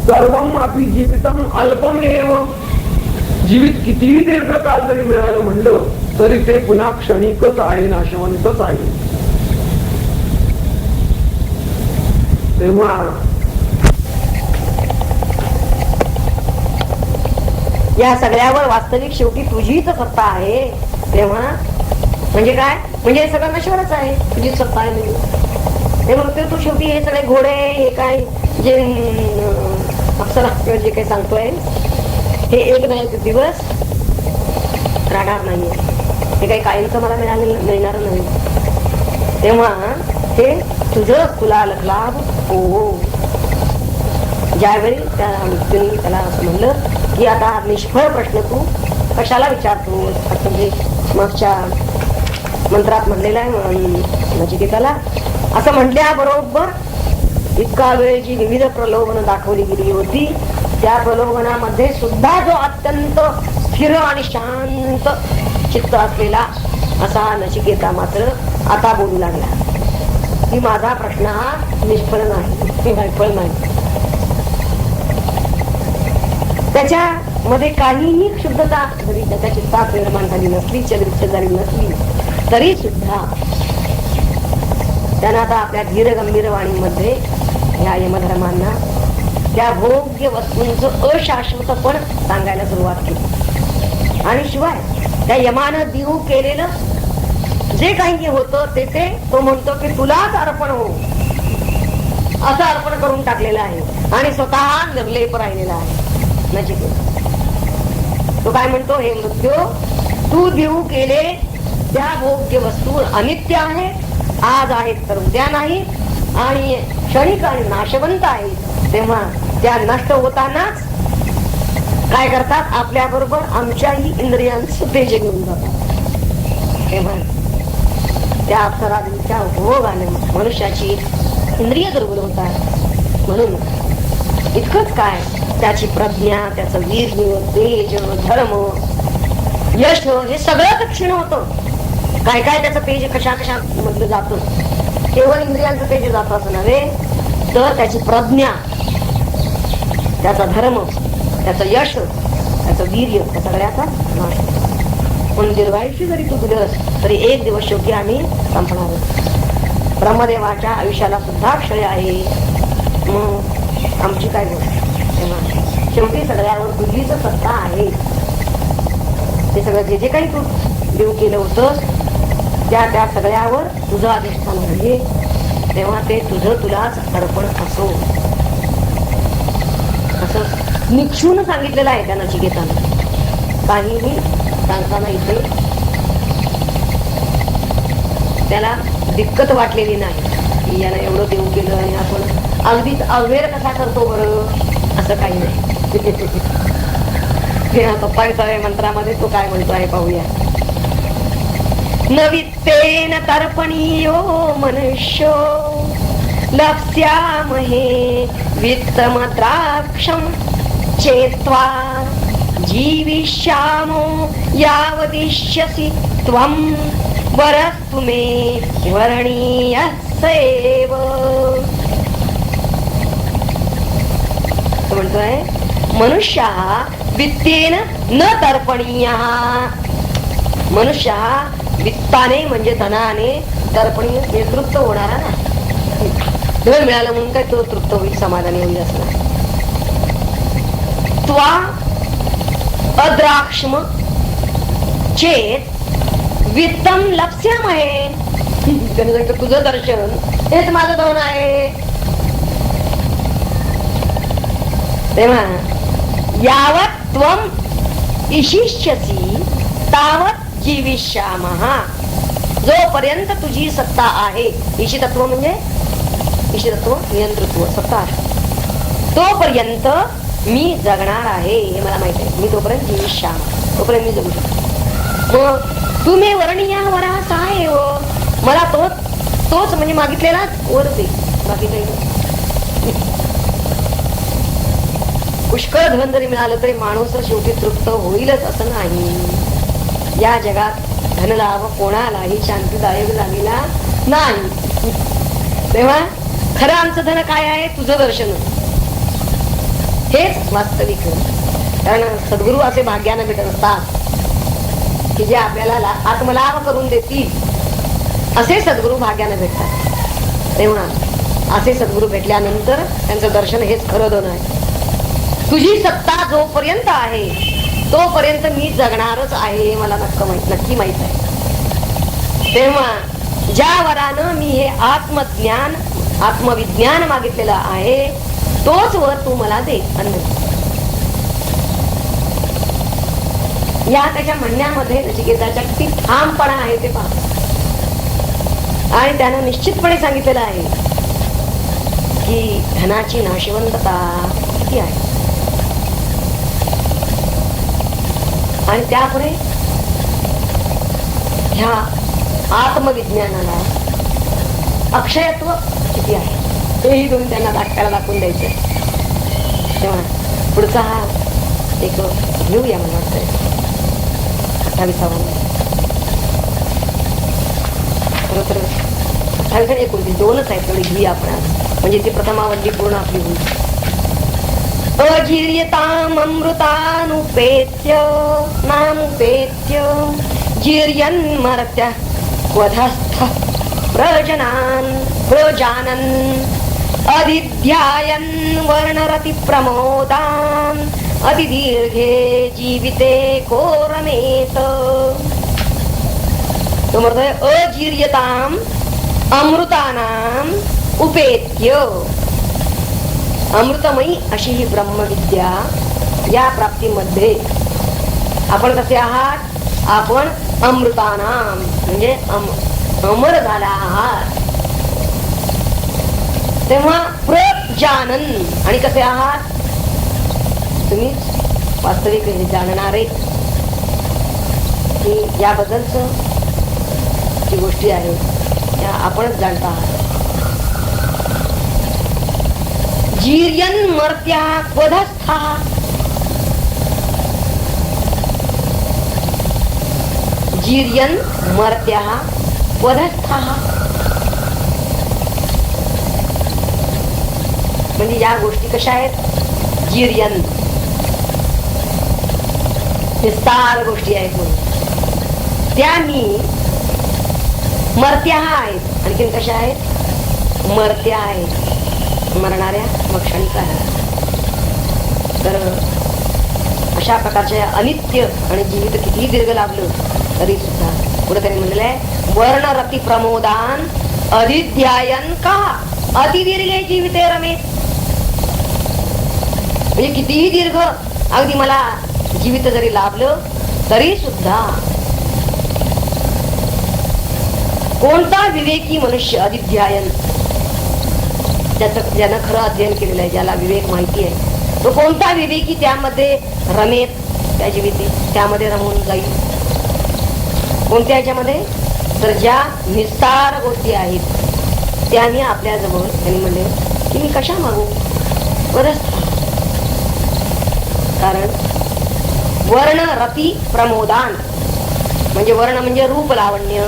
सर्वम आपली जीवितम अल्पमेव. जीवित कितीही दीर्घकाल जरी मिळालं म्हणलं तरी ते पुन्हा क्षणिकच आहे, नाशवंतच आहे. तेव्हा या सगळ्यावर वास्तविक शेवटी तुझीच सत्ता आहे. तेव्हा म्हणजे काय, म्हणजे सगळं नश्वरच आहे, तुझीच सत्ता आहे. म्हणजे ते म्हणतो तू शेवटी हे सगळे घोडे हे काय जे अप्सरा जे काही सांगतोय हे एक ना एक दिवस राहणार नाहीये, हे काही कायमचं मला मिळणार नाही. तेव्हा हे तुझं तुला लाभ हो. ज्यावेळी त्या व्यक्तीने त्याला असं म्हणलं की आता निष्फळ प्रश्न तू कशाला विचारतो, म्हणजे मागच्या मंत्रात म्हणलेला आहे नचिकेताला. असं म्हटल्याबरोबर इतका वेळ जी विविध प्रलोभनं दाखवली गेली होती त्या प्रलोभनामध्ये सुद्धा जो अत्यंत स्थिर आणि शांत चित्त असलेला असा नचिकेता मात्र आता बोलू लागला की माझा प्रश्न हा निष्फळ नाही, विफळ नाही. त्याच्यामध्ये काहीही क्षुद्धता जरी त्याच्या चित्तात निर्माण झाली नसली, चरित्र झाली नसली तरी सुद्धा त्यानं आता आपल्या धीर गंभीर वाणीमध्ये या यमधर्मांना त्या भोग्य वस्तूंचं अशाश्वतपण सांगायला सुरुवात केली. आणि शिवाय त्या यमानं देऊ केलेलं जे काही होतं ते तो म्हणतो की तुलाच अर्पण हो असं अर्पण करून टाकलेलं आहे आणि स्वतः निर्लेप राहिलेला आहे. तो काय म्हणतो, हे मृत्यू तू देऊ केले त्या भोग्य वस्तू अनित्य आहे, आज आहेत तर उद्या नाही आणि क्षणिक आणि नाशवंत आहे. तेव्हा त्या नष्ट होतानाच काय करतात, आपल्या बरोबर आमच्याही इंद्रियांचं तेज घेऊन जातात. तेव्हा त्या अप्सरांच्या उपभोगाने मनुष्याची इंद्रिय दुर्बल होतात. म्हणून इतकंच काय, त्याची प्रज्ञा, त्याचं वीर्य, तेज, धर्म, यश हे सगळं क्षीण होतं. काय काय त्याचं तेज कशा कशा मधलं जातं, केवळ इंद्रियांचं तेज जातं असं नव्हे तर त्याची प्रज्ञा, त्याचा धर्म, त्याचं यश, त्याचं वीर्य, त्या सगळ्याचा नाश. पण दीर्घायुष्य जरी तू दिलंस तरी एक दिवस शेवटी आम्ही संपणार. ब्रह्मदेवाच्या आयुष्याला सुद्धा क्षय आहे, मग आमची काय गोष्ट. तेव्हा शेवटी सगळ्यावर तुझीच सत्ता आहे. ते सगळं जे काही तू देव केलं होतं त्या सगळ्यावर तुझं अधिष्ठान आहे. तेव्हा ते तुझं तुलाच अर्पण असो असं निक्षून सांगितलेलं आहे त्या नचिकेतानं. काहीही सांगताना इथे त्याला दिक्कत वाटलेली नाही की याला एवढं देऊ केलं आणि आपण अगदीच अवेर कसा करतो बरं, असं काही नाही. पप्पाच्या मंत्रामध्ये तो काय म्हणतो आहे पाहूया. नवित्तेन तर्पणीयो मनुष्यो लप्स्यामहे वित्तमद्राक्षं चेत्वा जीविष्यामो यावदिष्यसि त्वं वरस्तु मे वरणीयस्यैव. म्हणतोय मनुष्य वित्तेन न तर्पणीय. मनुष्य वित्ताने म्हणजे धनाने तर्पणीय म्हणजे तृप्त होणारा नाही. धन मिळालं म्हणून काय तो तृप्त होईल, समाधानी होईल असं. त्वा अद्राक्ष्म चेत वित्तम लप्स्यामहे. त्याने सांगतो तुझं दर्शन हेच माझं धन आहे. तेव्हा यावत त्वम इशिष्यसी तावत जीविष्यामः. जोपर्यंत तुझी सत्ता आहे, ईशितत्व म्हणजे ईशितत्व नियंतृत्व सत्ता आहे, तोपर्यंत मी जगणार आहे हे मला माहित आहे. मी तोपर्यंत जीविष्याम, तोपर्यंत मी जगू शकतो. मग तुम्ही वर्णीया वरा काय हो, मला तोच म्हणजे मागितलेलाच वर दे, बाकी काही. पुष्कळ धन जरी मिळालं तरी माणूस शेवटी तृप्त होईलच असं नाही. या जगात धनलाभ कोणालाही शांतीदायक झालेला नाही. तेव्हा खरं आमचं धन काय आहे, तुझं दर्शन. हेच वास्तविक. कारण सद्गुरू असे भाग्यानं भेटत असतात की जे आपल्याला आत्मलाभ करून देतील असे सद्गुरू भाग्यानं भेटतात. तेव्हा असे सद्गुरू भेटल्यानंतर त्यांचं दर्शन हेच खरं धन आहे. तुझी सत्ता जोपर्यंत आहे तोपर्यंत मी जगणारच आहे हे मला नक्की माहित आहे. तेव्हा ज्या वरानं मी हे आत्मज्ञान आत्मविज्ञान मागितलेलं आहे तोच वर तू मला दे. या त्याच्या म्हणण्यामध्ये नचिकेताच्या किती ठामपणा आहे ते पहा. आणि त्यानं निश्चितपणे सांगितलेलं आहे की धनाची नाशवंतता किती आहे. आणि त्यापुढे ह्या आत्मविज्ञानाला अक्षयत्व किती आहे हेही तुम्ही त्यांना दाखवायला दाखवून द्यायचं. तेव्हा पुढचा हा एक घेऊया मला वाटतंय 28वा. खरं तर 28 आणि 29 दोनच आहेत तेवढी घेऊया आपण म्हणजे ती प्रथमावल्ली पूर्ण आपली होईल. अजीर्यतामृतानुपेत्य नामुपेत्य जीर्यन्मर्त्य क्वधस्थ प्रजानन् अधिध्यायन् वर्णरति प्रमोदान् अतिदीर्घे जीविते को रमेत. तो म्हणतोय अजीर्यताम अमृतानाम उपेत्य. अमृतमयी अशी ही ब्रह्मविद्या या प्राप्तीमध्ये आपण कसे आहात. आपण अमृतानाम म्हणजे अमर झाला आहात. तेव्हा प्रजानन आणि कसे आहात तुम्ही वास्तविक हे जाणणारे की याबद्दलच जी गोष्टी आहेत त्या आपणच जाणता आहात. जीर्यन मर्त्या क्वधस्था. जीर्यन मर्त्या क्वधस्था म्हणजे या गोष्टी कशा आहेत. जीर्यन विस्तार गोष्टी आहेत म्हणून त्या मी मर्त्या आहेत. आणखीन कशा आहेत मर्त्या आहेत मरणाऱ्या मग क्षणिक आहेत. तर अशा प्रकारचे अनित्य आणि जीवित कितीही दीर्घ लाभलं तरी सुद्धा पुढे त्यांनी म्हणलेलं आहे वर्णरती प्रमोदान अधिध्यायन का अतिदीर्घे जीविते रमेत. म्हणजे कितीही दीर्घ अगदी मला जीवित जरी लाभलं तरी सुद्धा कोणता विवेकी मनुष्य अधिध्यायन ज्यानं खरं अध्ययन केलेलं आहे ज्याला विवेक माहिती आहे तो कोणता विवेकी त्यामध्ये रमेत त्या जीविते त्यामध्ये रमून जाईल. कोणत्या ह्याच्यामध्ये तर ज्या निस्तार गोष्टी आहेत त्यांनी आपल्या जवळ त्यांनी म्हणले की मी कशा मागू बरंच. कारण वर्ण रती प्रमोदान म्हणजे वर्ण म्हणजे रूप लावण्य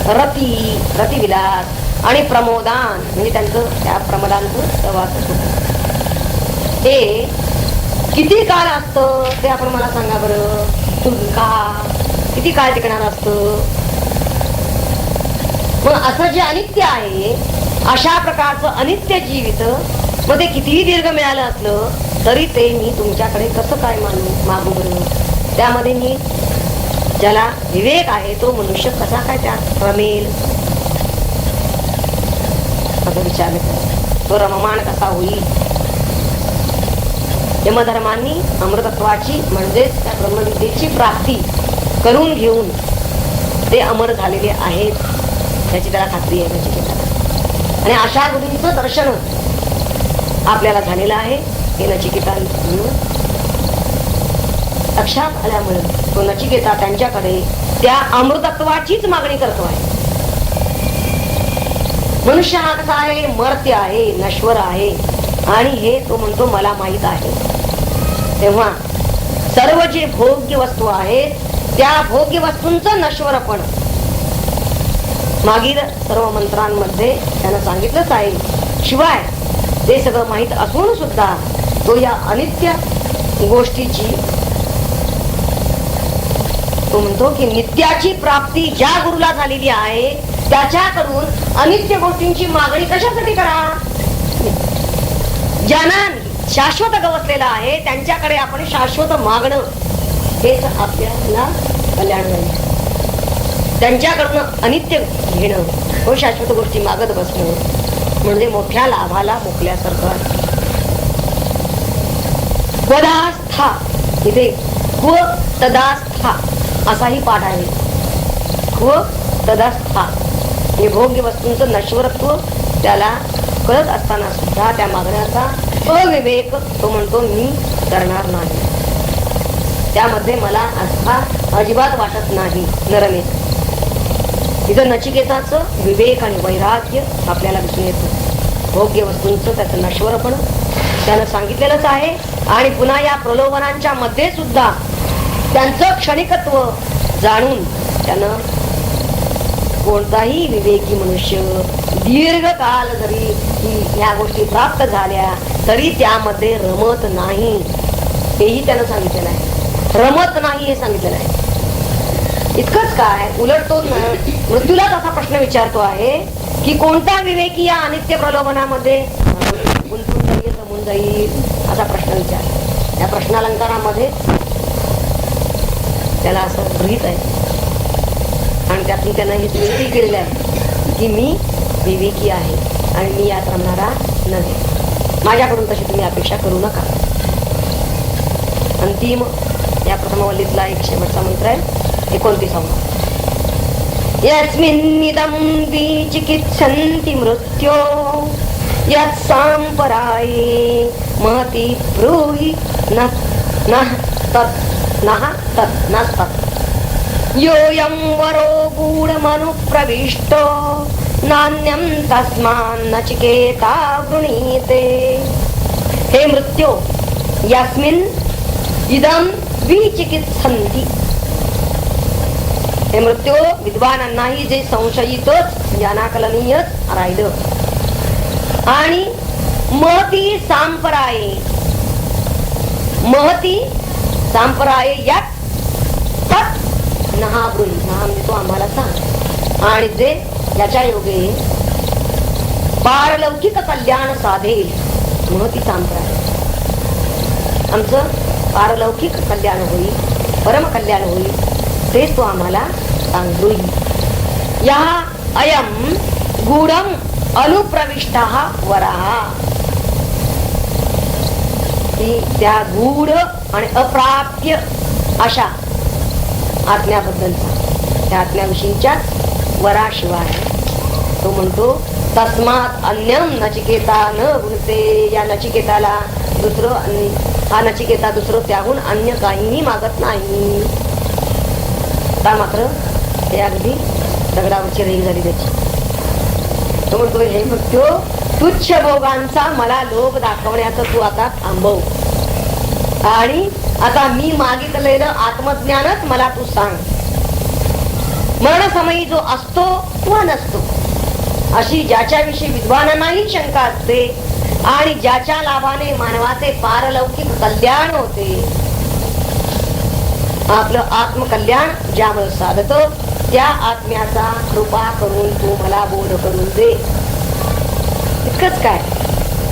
रती रतिविलास आणि प्रमोदान म्हणजे त्यांचं त्या प्रमोदांचं सहवास होत. हे किती काळ असतं ते आपण मला सांगा बरं. का किती काळ टिकणार असतं. मग असं जे अनित्य आहे अशा प्रकारचं अनित्य जीवित मग ते कितीही दीर्घ मिळालं असलं तरी ते मी तुमच्याकडे कसं काय मागू बरं. त्यामध्ये मी ज्याला विवेक आहे तो मनुष्य कसा काय त्यात रमेल असं विचारलं. तो रममाण कसा होईल. यमधर्मांनी अमृतत्वाची म्हणजेच त्या ब्रह्मविद्येची प्राप्ती करून घेऊन ते अमर झालेले आहेत त्याची त्याला खात्री आहे नचिकेताला. आणि अशा गुरूंचं दर्शन आपल्याला झालेलं आहे हे नचिकेता लक्षात आल्यामुळे तो नचिकेता त्यांच्याकडे त्या अमृतत्वाचीच मागणी करतो आहे. मनुष्य हा कसा आहे मर्त्य आहे नश्वर आहे आणि हे तो म्हणतो मला माहित आहे. तेव्हा सर्व जे भोग्य वस्तू आहेत त्या भोग्य वस्तूंचं नश्वरपण मागील सर्व मंत्रांमध्ये त्यानं सांगितलंच आहे. शिवाय ते सगळं माहित असून सुद्धा तो या अनित्य गोष्टीची, तो म्हणतो की नित्याची प्राप्ती ज्या गुरुला झालेली आहे त्याच्याकडून अनित्य गोष्टींची मागणी कशासाठी करा. ज्यांना शाश्वत गवसलेला आहे त्यांच्याकडे आपण शाश्वत मागणं हेच आपल्याला कल्याण नाही. त्यांच्याकडून अनित्य घेणं व शाश्वत गोष्टी मागत बसणं म्हणजे मोठ्या लाभाला मोकल्यासारखं. वदास्था इथे क्व तदास्था असाही पाठ आहे. क्व तदास्था हे भोग्य वस्तूंचं नश्वरत्व त्याला कळत असताना सुद्धा त्या मागण्याचा अविवेक तो म्हणतो मी करणार नाही. त्यामध्ये मला आस्था अजिबात वाटत नाही. नरमेध इथं नचिकेताचं विवेक आणि वैराग्य आपल्याला दिसून येतं. भोग्य वस्तूंचं त्याचं नश्वरपण त्यानं सांगितलेलंच आहे. आणि पुन्हा या प्रलोभनांच्या मध्ये सुद्धा त्यांचं क्षणिकत्व जाणून त्यानं कोणताही विवेकी मनुष्य दीर्घकाल जरी ह्या गोष्टी प्राप्त झाल्या तरी त्यामध्ये रमत नाही हेही त्यानं सांगितलेलं आहे. रमत नाही हे सांगितलेलं आहे. इतकंच काय, उलट तो मृत्यूलाच असा प्रश्न विचारतो आहे की कोणता विवेकी या अनित्य प्रलोभनामध्ये गुंतून जाईल, रमून जाईल असा प्रश्न विचार. या प्रश्नालंकारामध्ये त्याला असं गृहीत आहे आणि त्यातून त्यानं हे विनंती केलेलं आहे की मी विवेकी आहे आणि मी यात रमणारा नव्हे. माझ्याकडून तशी तुम्ही अपेक्षा करू नका. अंतिम या प्रथमवल्लीतला एक शेवटचा मंत्र आहे 29वा. यस्मिन्निदं विचिकित्सन्ति मृत्यो यत्साम्पराये महति ब्रूहि नः तत् योऽयं वरो गूढमनुप्रविष्टो नान्यं तस्मान्नचिकेता वृणीते. हे मृत्यो यस्मिन् इदं विचिकित्सन्ति. हे मृत्यू विद्वानांनाही जे संशयितच ज्ञानाकलनीयच राहिलं आणि महती सांपराये, महती सांपराये यात तत् नहाब्रुई, नहा म्हणजे तो आम्हाला सांग. आणि जे याच्या योगे पारलौकिक कल्याण साधेल, महती सांपराये आमचं पारलौकिक कल्याण होईल, परम कल्याण होईल तेच तो आम्हाला सांगून. या अयम गूढम अनुप्रविष्टा वराहा. त्या गूढ आणि अप्राप्य अशा आज्ञाबद्दलचा, त्या आज्ञाविषयीच्या वराशिवाय तो म्हणतो तस्मात अन्यम नचिकेता न गुणते. या नचिकेताला दुसरं, हा नचिकेता दुसरं त्याहून अन्य काहीही मागत नाही. आता मात्र हे अगदी दगडावरची रेग झाली त्याची. तो म्हणतो हे मृत्यू तुच्छ भोगांचा मला लोभ दाखवण्याचं तू आता थांबव आणि आता मी मागितलेलं आत्मज्ञानच मला तू सांग. मरणसमयी जो असतो वा नसतो अशी ज्याच्याविषयी विद्वानांनाही शंका असते आणि ज्याच्या लाभाने मानवाचे पारलौकिक कल्याण होते, आपलं आत्मकल्याण ज्यामुळे साधतो त्या आत्म्याचा कृपा करून तू मला बोध करून दे. इतकंच काय,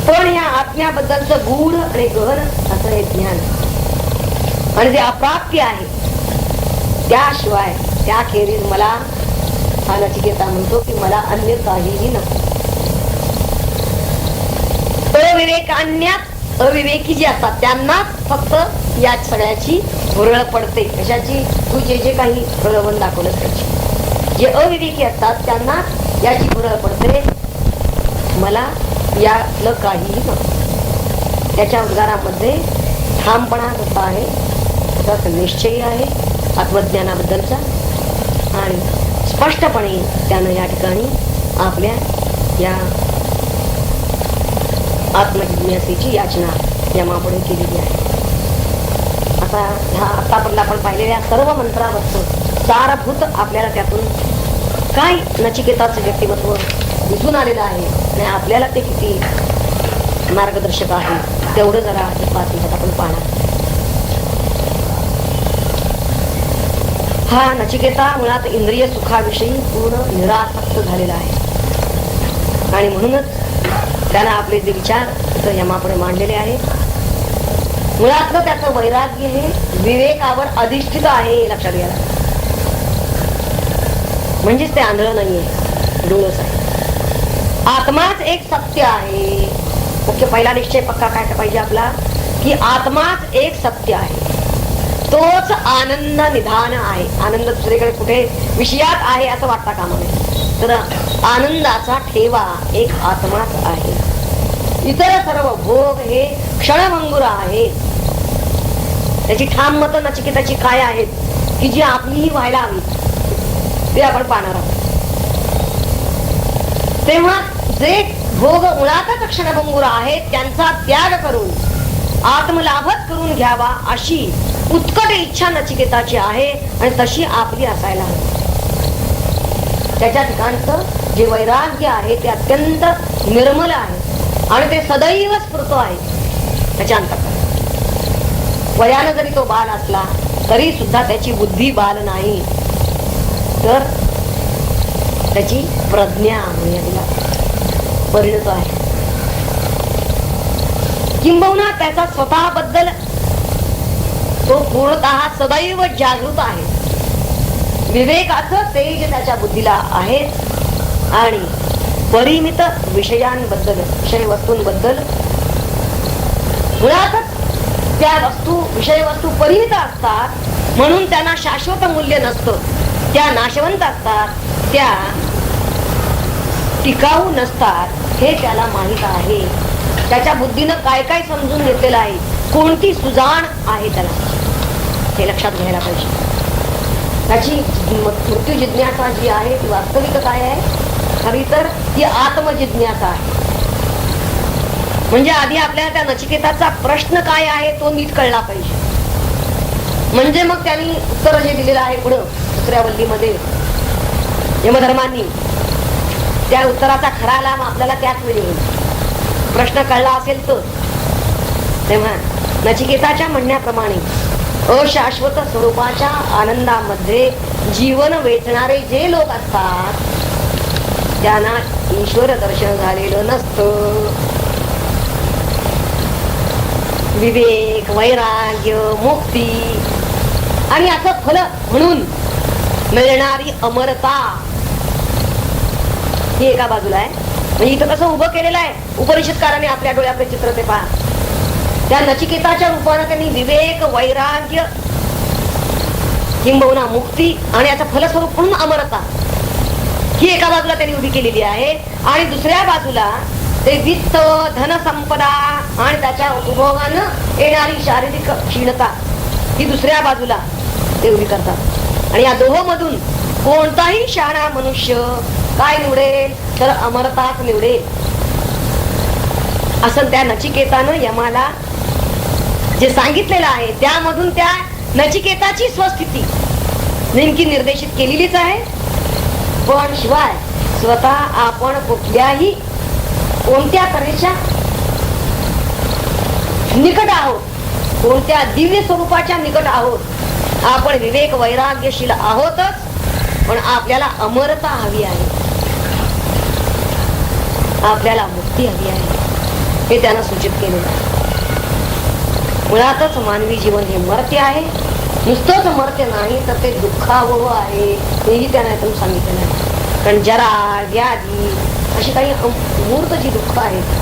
पण या आत्म्याबद्दलचं गूढ आणि गहन असं हे ज्ञान आणि जे अप्राप्य आहे त्याशिवाय त्याखेरीज मला हा नचिकेता म्हणतो की मला अन्य काहीही नको. अविवेकान्यात अविवेकी जे असतात त्यांनाच फक्त या सगळ्याची भुरळ पडते. कशाची? तू जे जे काही प्रलोभन दाखवलं त्याची. जे अविवेकी असतात त्यांना याची भुरळ पडते, मला यातलं काहीही नको. त्याच्या उद्गारामध्ये ठामपणा कसा आहे, त्याचा निश्चय आहे आत्मज्ञानाबद्दलचा आणि स्पष्टपणे त्यानं या ठिकाणी आपल्या या आत्मजिज्ञासेची याचना यमापुढे केलेली आहे. आता ह्या आतापर्यंत आपण पाहिलेल्या सर्व मंत्रावरचं सारभूत आपल्याला त्यातून काय नचिकेताचं व्यक्तिमत्व दिसून आलेलं आहे आणि आपल्याला ते किती मार्गदर्शक आहे तेवढं जरा बातमीत आपण पाहणार. हा नचिकेता मुळात इंद्रिय सुखाविषयी पूर्ण निरासक्त झालेला आहे आणि म्हणूनच त्यानं आपले जे विचार तिथं यमापुढे मांडलेले आहे. मुळातलं त्याचं वैराग्य हे विवेकावर अधिष्ठित आहे हे लक्षात घ्यायला. म्हणजेच ते आंधळ नाहीये, डोळस आहे. आत्माच एक सत्य आहे. मुख्य पहिला निश्चय पक्का काय पाहिजे आपला, की आत्माच एक सत्य आहे. तोच आनंद निधान आहे. आनंद दुसरीकडे कुठे विषयात आहे असं वाटता कामा नये. तर आनंदाचा ठेवा एक आत्माच आहे. इतर सर्व भोग हे क्षणभंगुर आहेत. त्याची ठाम मत नचिकेताची काय आहेत की जी आपलीही व्हायला हवी, ते आपण पाहणार आहोत. तेव्हा जे भोग मुळातच क्षणभंगुर आहेत त्यांचा त्याग करून आत्मलाभच करून घ्यावा अशी उत्कट इच्छा नचिकेताची आहे आणि तशी आपली असायला हवी. त्याच्या ठिकाणचं जे वैराग्य आहे ते अत्यंत निर्मल आहे आणि ते सदैव स्फुरतो आहे. त्याच्या अंतर्गत वयानं जरी तो बाल असला तरी सुद्धा त्याची बुद्धी बाल नाही, तर त्याची प्रज्ञा परिणत आहे. किंबहुना त्याचा स्वतःबद्दल तो पूर्णतः सदैव जागृत आहे. विवेकाचं तेज त्याच्या बुद्धीला आहे आणि परिमित विषयांबद्दल, विषय वस्तूंबद्दल मुळातच त्या वस्तू, विषय वस्तू परिमित असतात म्हणून त्यांना शाश्वत मूल्य नसतं. त्या नाशवंत असतात, त्या टिकाऊ नसतात हे त्याला माहित आहे. त्याच्या बुद्धीनं काय काय समजून घेतलेलं आहे, कोणती सुजाण आहे त्याला, हे लक्षात घ्यायला पाहिजे. त्याची मृत्यू जिज्ञासा जी आहे ती वास्तविक काय आहे, खरी तर ती आत्मजिज्ञासा आहे. म्हणजे आधी आपल्याला त्या नचिकेताचा प्रश्न काय आहे तो नीट कळला पाहिजे. म्हणजे मग त्यांनी उत्तर जे दिलेलं आहे पुढं दुसऱ्या वल्लीमध्ये यमधर्मांनी, त्या उत्तराचा खरा लाभ आपल्याला त्याच वेळी होईल. प्रश्न कळला असेल तर. तेव्हा नचिकेताच्या म्हणण्याप्रमाणे अशाश्वत स्वरूपाच्या आनंदामध्ये जीवन वेचणारे जे लोक असतात त्यांना ईश्वर दर्शन झालेलं नसतं. विवेक, वैराग्य, मुक्ती आणि याचं फल म्हणून मिळणारी अमरता ही एका बाजूला आहे. म्हणजे इथं कसं उभं केलेलं आहे उपनिषदकाराने आपल्या डोळ्याकडे चित्र, ते पहा. त्या नचिकेताच्या रूपाने त्यांनी विवेक, वैराग्य किंबहुना मुक्ती आणि याचं फलस्वरूप म्हणून अमरता ही एका बाजूला त्यांनी उभी केलेली आहे. आणि दुसऱ्या बाजूला ते वित्त, धनसंपदा आणि त्याच्या उपभोगानं येणारी शारीरिक क्षीणता ही दुसऱ्या बाजूला ते उभी करतात. आणि या दोहोंमधून कोणताही शहाणा मनुष्य काय निवडेल तर अमरताच निवडेल असं त्या नचिकेतानं यमाला जे सांगितलेलं आहे त्यामधून त्या नचिकेताची स्वस्थिती नेमकी निर्देशित केलेलीच आहे. पण शिवाय स्वतः आपण कुठल्याही कोणत्या तऱ्हेच्या निकट आहोत, कोणत्या दिव्य स्वरूपाच्या निकट आहोत. आपण विवेक वैराग्यशील आहोतच, पण आपल्याला अमरता हवी आहे, आपल्याला मुक्ती हवी आहे हे त्यानं सूचित केलेलं आहे. मुळातच मानवी जीवन हे मर्त्य आहे. नुसतंच मर्त्य नाही तर ते दुःखावह आहे हेही त्यानं यातून सांगितलेलं आहे. कारण जरा, व्याधी अशी काही मूर्त जी दुःख आहेत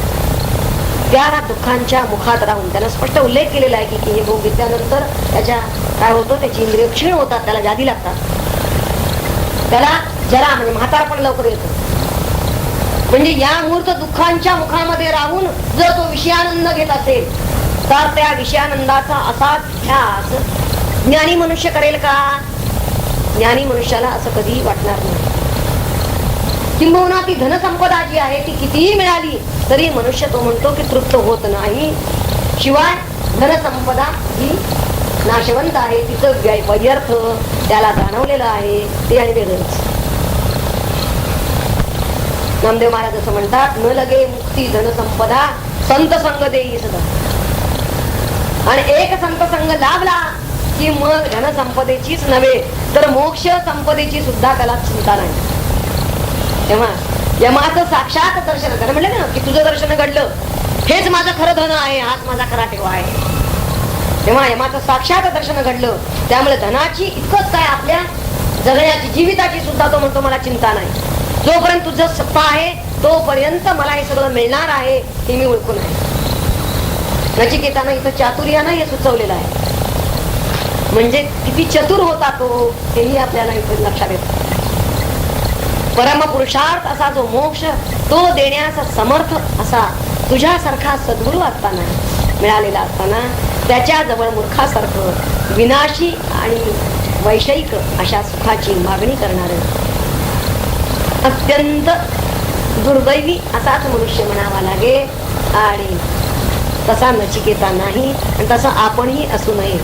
त्या दुःखांच्या मुखात राहून त्यानं स्पष्ट उल्लेख केलेला आहे की हे भोग घेतल्यानंतर त्याच्या काय होतं, त्याची इंद्रिय क्षीण होतात, त्याला व्याधी लागतात, त्याला जरा म्हणजे म्हातारपण लवकर येतं. म्हणजे या मूर्त दुःखांच्या मुखामध्ये राहून जर तो विषयानंद घेत असेल तर त्या विषयानंदाचा असा ध्यास ज्ञानी मनुष्य करेल का? ज्ञानी मनुष्याला असं कधीही वाटणार नाही. किंबहुना ती धनसंपदा जी आहे ती कितीही मिळाली तरी मनुष्य तो म्हणतो की तृप्त होत नाही. शिवाय धनसंपदा ही नाशवंत आहे, तिचं व्यर्थ त्याला जाणवलेलं आहे ते आणि वेगळंच. नामदेव महाराज असं म्हणतात, न लगे मुक्ती धनसंपदा संत संग देई सदा. आणि एक संत संघ लाभला की मग धनसंपदेचीच नव्हे तर मोक्ष संपदेची सुद्धा त्याला चिंता नाही. तेव्हा यमाचं साक्षात दर्शन कर म्हणलं ना की तुझं दर्शन घडलं हेच माझं खरं धन आहे, हाच माझा खरा ठेवा आहे. तेव्हा यमाचं साक्षात दर्शन घडलं त्यामुळे धनाची इतकंच काय आपल्या जगण्याची जीविताची सुद्धा तो म्हणतो मला चिंता नाही. जोपर्यंत तुझं सत्ता आहे तोपर्यंत मला हे सगळं मिळणार आहे हे मी ओळखून आहे. नचिकेतानं इथं चातुर्यानं हे सुचवलेलं आहे. म्हणजे किती चतुर होता तो हेही आपल्याला इथे लक्षात येतं. परमपुरुषार्थ असा जो मोक्ष तो देण्याचा समर्थ असा तुझ्यासारखा सद्गुरू असताना मिळालेला असताना त्याच्या जवळ मूर्खासारखं विनाशी आणि वैषयिक अशा सुखाची मागणी करणार अत्यंत दुर्दैवी असाच मनुष्य म्हणावा लागेल. आणि तसा नचिकेता नाही आणि तसा आपणही असू नये.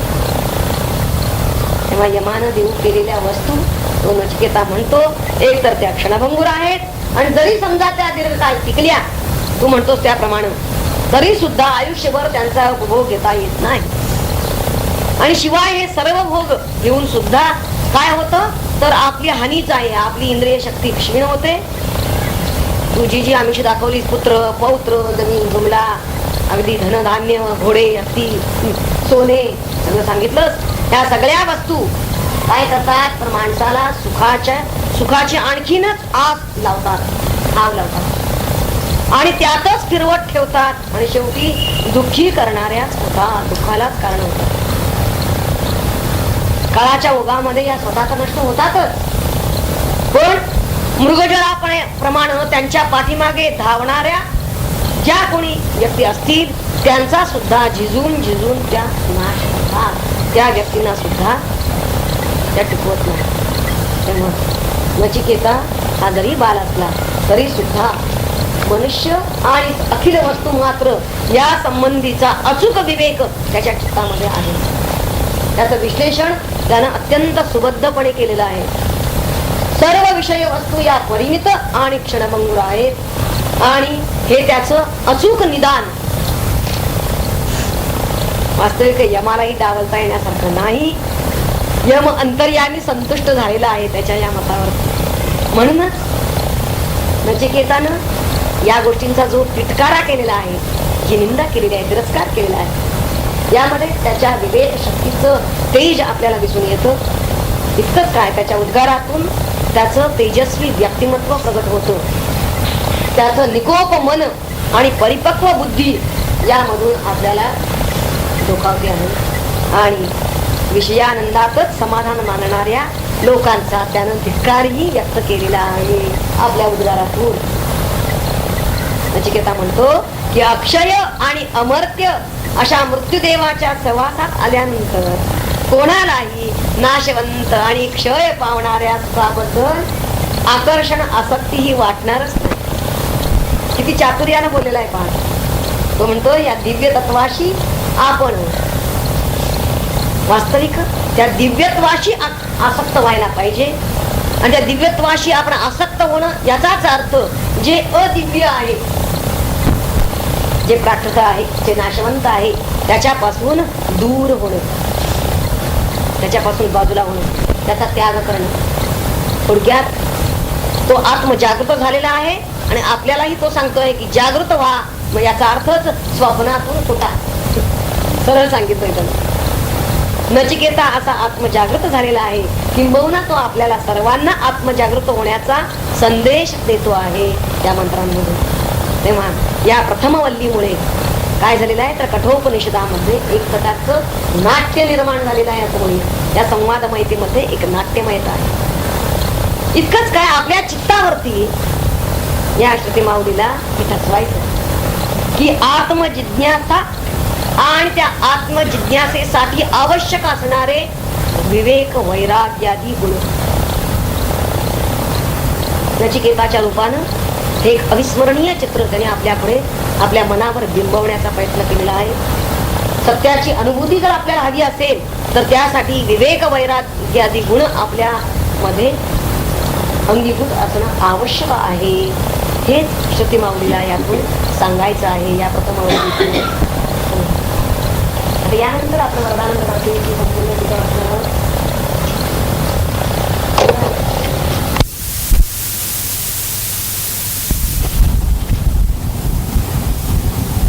तेव्हा यमानं देऊ केलेल्या वस्तू तो नचिकेता म्हणतो एक तर त्या क्षणभंगूर आहेत आणि जरी समजा त्या दीर्घकाळ टिकल्या तू म्हणतोस त्याप्रमाणे तरी सुद्धा आयुष्यभर त्यांचा उपभोग घेता येत नाही. आणि शिवाय हे सर्व भोग घेऊन सुद्धा काय होतं तर आपली हानीच आहे. आपली इंद्रिय शक्ती क्षीण होते. तुझी जी आमिष दाखवली पुत्र पौत्र जमीन जुमला अगदी धनधान्य घोडे हत्ती सोने सगळं सांगितलं. ह्या सगळ्या वस्तू काय करतात तर माणसाला सुखाची आणखीनच आस लावतात, आग लावतात आणि त्यातच फिरवत ठेवतात आणि शेवटी दुःखी करणाऱ्याच होतात, दुःखालाच कारण होतात. काळाच्या ओघामध्ये या स्वतःचा नष्ट होतातच. पण मृगजळाप्रमाणे त्यांच्या पाठीमागे धावणाऱ्या ज्या कोणी व्यक्ती असतील त्यांचा सुद्धा झिजून झिजून त्या नाश होतात. त्या व्यक्तींना सुद्धा त्या टिकवत नाही. तेव्हा नचिकेता हा जरी बाल असला तरी सुद्धा मनुष्य आणि अखिल वस्तू मात्र या संबंधीचा अचूक विवेक त्याच्या चित्तामध्ये आहे. त्याचं विश्लेषण त्यानं अत्यंत सुबद्धपणे केलेलं आहे. सर्व विषय वस्तू या परिमित आणि क्षणभंगूर आहेत आणि हे त्याचं अचूक निदान. वास्तविक यमालाही डावलता येण्यासारखं नाही. यम अंतर्यामी संतुष्ट झालेला आहे त्याच्या या मतावर. म्हणूनच नचिकेतानं या गोष्टींचा जो तिटकारा केलेला आहे, जी निंदा केलेली आहे, तिरस्कार केलेला आहे, यामध्ये त्याच्या विवेक शक्तीचं तेज आपल्याला दिसून येतं. इतकंच काय त्याच्या उद्गारातून त्याचं तेजस्वी व्यक्तिमत्व प्रगट होतं. त्याचं निकोप मन आणि परिपक्व बुद्धी यामधून आपल्याला डोकावते आहे. आणि विषयानंदातच समाधान मानणाऱ्या लोकांचा त्यानं धिक्कारही व्यक्त केलेला आहे आपल्या उद्गारातून. नचिकेता म्हणतो की अक्षय आणि अमर्त्य अशा मृत्यूदेवाच्या सहवासात आल्यानंतर कोणालाही नाशवंत आणि क्षय पावणाऱ्या सुखाबद्दल आकर्षण आसक्ती ही वाटणारच नाही. किती चातुर्यानं बोललेला आहे पहा. तो म्हणतो या दिव्य तत्वाशी आपण वास्तविक त्या दिव्यत्वाशी आसक्त व्हायला पाहिजे. आणि त्या दिव्यत्वाशी आपण आसक्त होणं याचाच अर्थ जे अदिव्य आहे, जे प्राकृत आहे, जे नाशवंत आहे त्याच्यापासून दूर होणं, त्याच्यापासून बाजूला होणं, त्याचा त्याग करणं. थोडक्यात तो आत्मजागृत झालेला आहे आणि आपल्यालाही तो सांगतोय की जागृत व्हा. मग याचा अर्थच स्वप्नातून सुटा. सरळ सांगितलंय त्यानं. नचिकेता असा आत्मजागृत झालेला आहे. किंबहुना तो आपल्याला सर्वांना आत्मजागृत होण्याचा संदेश देतो आहे त्या मंत्रांमधून. तेव्हा या प्रथमवल्लीमुळे काय झालेलं आहे तर कठोपनिषदामध्ये एक प्रकारचं नाट्य निर्माण झालेलं आहे असं म्हणूया. या संवाद माहितीमध्ये एक नाट्यमयता आहे. इतकंच काय आपल्या चित्तावरती या श्रुती माऊलीला हे ठसवायचं की आत्मजिज्ञासा आणि त्या आत्मजिज्ञासेसाठी आवश्यक असणारे विवेक वैराग्यादी गुण नचिकेताच्या रूपानं एक अविस्मरणीय चित्र त्याने आपल्याकडे आपल्या मनावर बिंबवण्याचा प्रयत्न केलेला आहे. सत्याची अनुभूती जर आपल्याला हवी असेल तर त्यासाठी विवेक वैराग्यादी गुण आपल्या मध्ये अंगीभूत असणं आवश्यक आहे. हेच श्रुती माऊलीला यातून सांगायचं आहे या प्रथम तर यानंतर आपण वरदानंद प्राप्तीची संपूर्ण टीका वाचणार आहोत.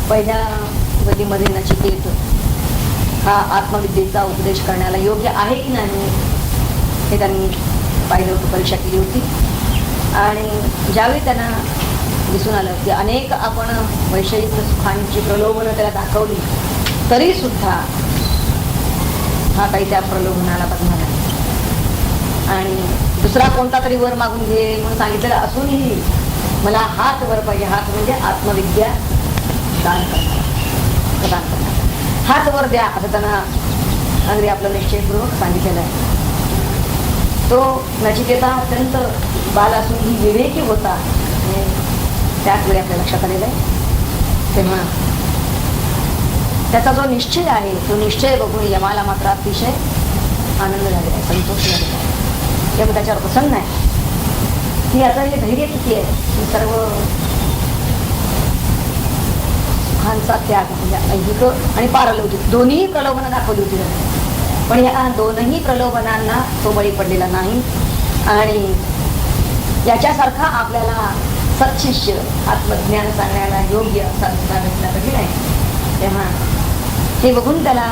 पहिल्या वधीमध्ये नचिकेत हा आत्मविद्येचा उपदेश करण्याला योग्य आहे की नाही हे त्यांनी पाहिलं होतं, परीक्षा केली होती. आणि ज्यावेळी त्यांना दिसून आलं की अनेक आपण वैषयिक सुखांची प्रलोभनं त्याला दाखवली तरी सुद्धा हा काही त्या प्रलोभनाला बघणार नाही. आणि दुसरा कोणता तरी वर मागून घे म्हणून सांगितलेलं असूनही मला हात वर पाहिजे. हात म्हणजे आत्मविद्या दान करणार, प्रदान करणार. हात वर द्या असं त्यांना अगदी आपलं निश्चयपूर्वक सांगितलेलं आहे. तो नचिकेता अत्यंत बाल असूनही विवेकी होता आणि त्याच वेळी आपल्या लक्षात आलेलं आहे. तेव्हा त्याचा जो निश्चय आहे तो निश्चय बघून यमाला मात्र अतिशय आनंद झालेला आहे, संतोष झालेला आहे. यम त्याच्यावर प्रसन्न आहे की आता हे धैर्य किती आहे की सर्व सुखांचा त्याग म्हणजे ऐहिक आणि पारलौकिक दोन्ही प्रलोभनं दाखवली होती त्याने. पण या दोनही प्रलोभनांना तो बळी पडलेला नाही. आणि याच्यासारखा आपल्याला सत्शिष्य आत्मज्ञान सांगण्याला योग्य असा दुसरा भेटला कधी नाही. तेव्हा हे बघून त्याला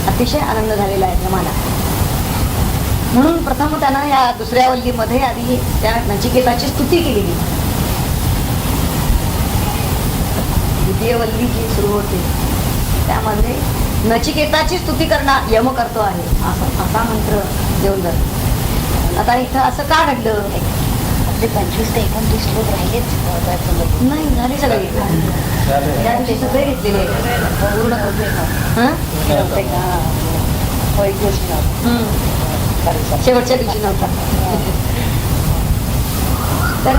अतिशय आनंद झालेला आहे यमाला. म्हणून प्रथम त्यानं या दुसऱ्या वल्लीमध्ये आधी त्या नचिकेताची स्तुती केलेली. द्वितीय वल्ली जी सुरू होते त्यामध्ये नचिकेताची स्तुती करणार यम करतो आहे असा मंत्र देऊन जातो. आता इथं असं का घडलं? आपले 25 ते 29 लोक राहिलेच नाही झाले सगळे त्या दिवशी सगळे घेतलेले पूर्ण शेवटच्या दिवशी नव्हता. तर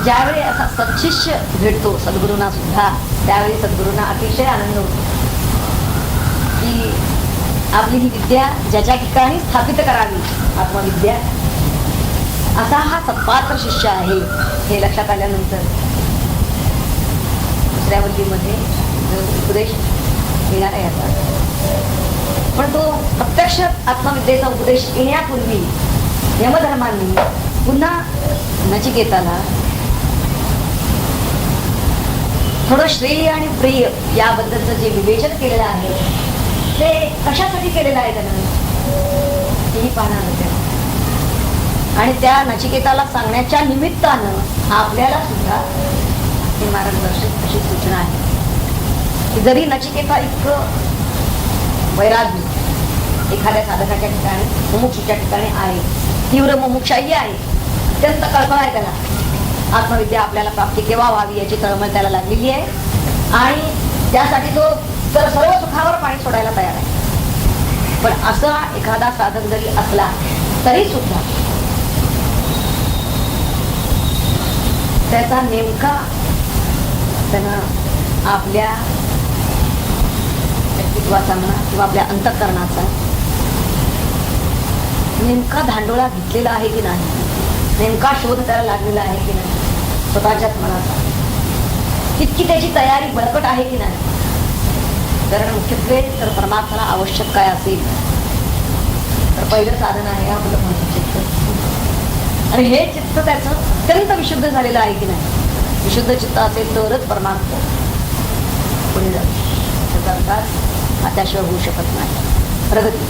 ज्यावेळी असा सत्शिष्य भेटतो सद्गुरूंना सुद्धा त्यावेळी सद्गुरूंना अतिशय आनंद होतो की आपली ही विद्या ज्याच्या ठिकाणी स्थापित करावी आत्मविद्या असा हा सत्पात्र शिष्य आहे हे लक्षात आल्यानंतर दुसऱ्या वल्लीमध्ये जो उपदेश येणार आहे याचा. पण तो प्रत्यक्ष आत्मविद्येचा उपदेश येण्यापूर्वी यमधर्मांनी पुन्हा नचिकेताला थोडं श्रेय आणि प्रिय याबद्दलचं जे विवेचन केलेलं आहे ते कशासाठी केलेलं आहे त्यानं तेही पाहणार होते. आणि त्या नचिकेताला सांगण्याच्या निमित्तानं आपल्याला सुद्धा हे मार्गदर्शक अशी सूचना आहे की जरी नचिकेता इतकं वैराग्य एखाद्या साधकाच्या ठिकाणी मुमुक्षूच्या ठिकाणी आहे, तीव्र मुमुक्षाही आहे, अत्यंत कळकळ आहे त्याला आत्मविद्या आपल्याला प्राप्ती केव्हा व्हावी याची तळमळ त्याला लागलेली आहे आणि त्यासाठी तो तर सर्व सुखावर पाणी सोडायला तयार आहे. पण असा एखादा साधक जरी असला तरी सुद्धा त्याचा नेमका त्यानं आपल्या व्यक्तित्वाचा म्हणा किंवा आपल्या अंतःकरणाचा नेमका धांडोळा घेतलेला आहे की नाही, नेमका शोध त्याला लागलेला आहे की नाही, स्वतःच्याच मनाचा इतकी त्याची तयारी बळकट आहे की नाही. कारण मुख्यत्वे तर परमार्थाला आवश्यक काय असेल तर पहिलं साधन आहे आपलं चित्त. आणि हे चित्त त्याचं अत्यंत विशुद्ध झालेलं आहे की नाही. विशुद्ध चित्त असेल तरच परमार्थ पुढे जातो. त्याचा अर्थात हा त्याशिवाय होऊ शकत नाही प्रगती.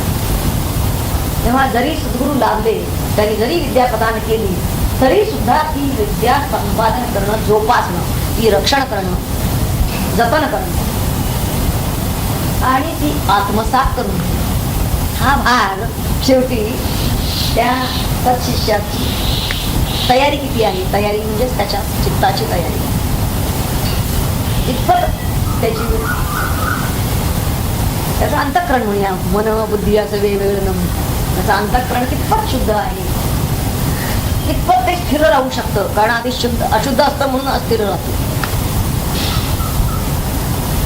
तेव्हा जरी सद्गुरू लाभले त्यांनी जरी विद्या प्रदान केली तरी सुद्धा ती विद्या संपादन करणं, जोपासणं, ती रक्षण करणं, जतन करणं आणि ती आत्मसात करून हा भाग शेवटी त्या सत्शिष्याची तयारी किती आहे. तयारी म्हणजेच त्याच्या चित्ताची तयारी इतपत त्याचं अंतःकरण म्हणूया, मन बुद्धी असं वेगवेगळं न म्हणतात. त्याचं अंतःकरण कितपत शुद्ध आहे, कितपत ते स्थिर राहू शकतं. कारण आधी अशुद्ध असतं म्हणून अस्थिर राहतं.